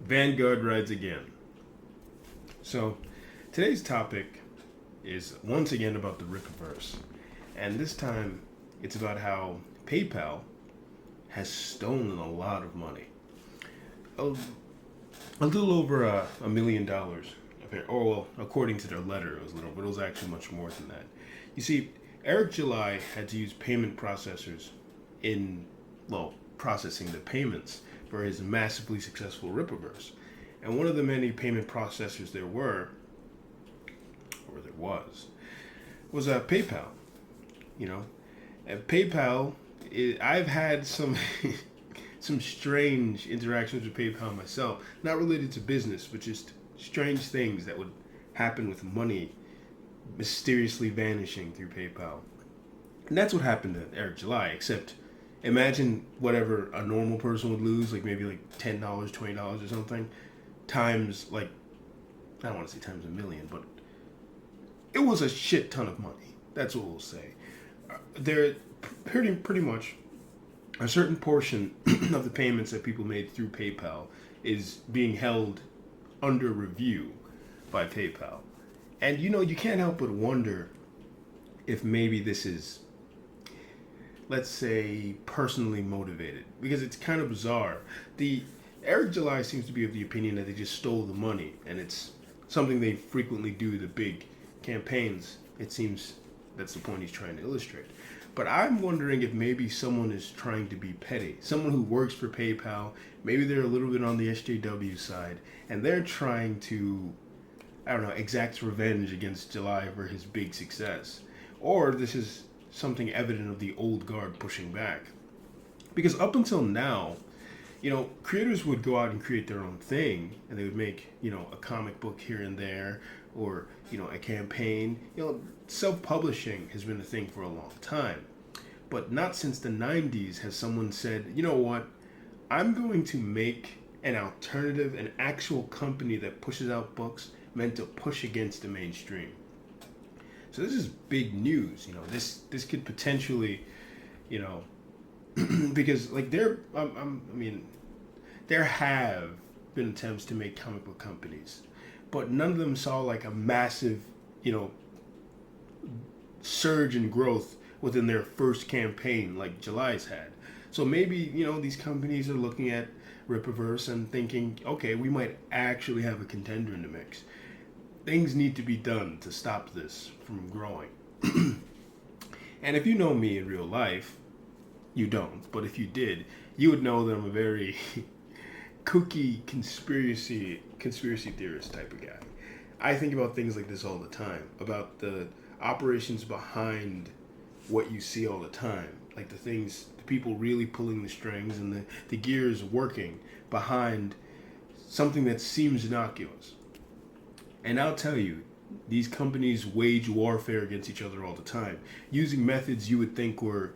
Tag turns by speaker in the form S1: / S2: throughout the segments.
S1: Vanguard rides again. So, today's topic is once again about the Rippaverse. And this time, it's about how PayPal has stolen a lot of money. A, a little over $1 million. Or, well, according to their letter, it was little, but it was actually much more than that. You see, Eric July had to use payment processors in, well, processing the payments for his massively successful Rippaverse. And one of the many payment processors there was PayPal. You know, and PayPal, I've had some some strange interactions with PayPal myself, not related to business, but just strange things that would happen with money mysteriously vanishing through PayPal. And that's what happened to Eric July, except imagine whatever a normal person would lose, like maybe like $10, $20 or something, times like, I don't want to say times a million, but it was a shit ton of money. That's what we'll say. There, pretty much, a certain portion of the payments that people made through PayPal is being held under review by PayPal. And you can't help but wonder if maybe this is, let's say, personally motivated, because it's kind of bizarre. The Eric July seems to be of the opinion that they just stole the money, and it's something they frequently do, the big campaigns. It seems that's the point he's trying to illustrate. But I'm wondering if maybe someone is trying to be petty. Someone who works for PayPal, maybe they're a little bit on the SJW side, and they're trying to, I don't know, exact revenge against July for his big success. Or this is something evident of the old guard pushing back. Because up until now, creators would go out and create their own thing, and they would make, a comic book here and there, or, a campaign. Self-publishing has been a thing for a long time. But not since the 90s has someone said, you know what, I'm going to make an alternative, an actual company that pushes out books meant to push against the mainstream. So this is big news. This could potentially, because like there have been attempts to make comic book companies, but none of them saw like a massive, surge in growth within their first campaign like July's had. So maybe, these companies are looking at Rippaverse and thinking, okay, we might actually have a contender in the mix. Things need to be done to stop this from growing. And if you know me in real life, you don't, but if you did, you would know that I'm a very kooky conspiracy theorist type of guy. I think about things like this all the time, about the operations behind what you see all the time, like the people really pulling the strings and the gears working behind something that seems innocuous. And I'll tell you, these companies wage warfare against each other all the time, using methods you would think were,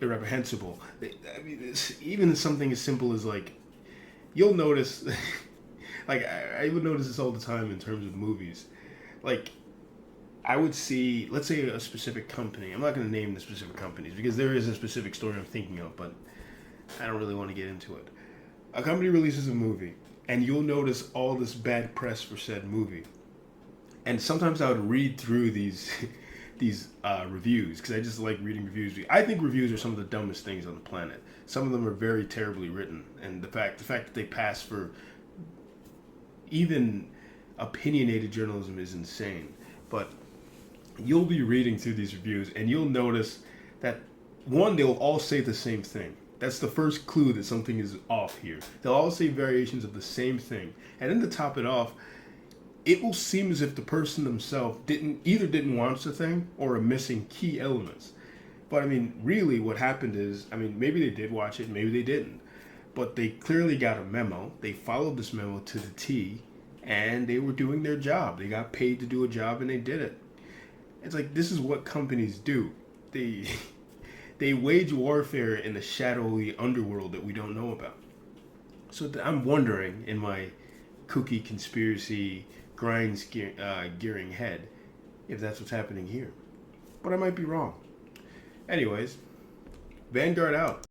S1: irreprehensible. Even something as simple as like, you'll notice, like I would notice this all the time in terms of movies. Like, I would see, let's say a specific company. I'm not going to name the specific companies because there is a specific story I'm thinking of, but I don't really want to get into it. A company releases a movie, and you'll notice all this bad press for said movie. And sometimes I would read through these reviews because I just like reading reviews. I think reviews are some of the dumbest things on the planet. Some of them are very terribly written, and the fact that they pass for even opinionated journalism is insane. But you'll be reading through these reviews, and you'll notice that one, they'll all say the same thing. That's the first clue that something is off here. They'll all say variations of the same thing, and then to top it off, it will seem as if the person themselves didn't watch the thing or are missing key elements. But really what happened is, maybe they did watch it, maybe they didn't. But they clearly got a memo. They followed this memo to the T, and they were doing their job. They got paid to do a job, and they did it. It's like, this is what companies do. They wage warfare in the shadowy underworld that we don't know about. So I'm wondering, in my kooky conspiracy gearing head, if that's what's happening here. But I might be wrong. Anyways, Vanguard out.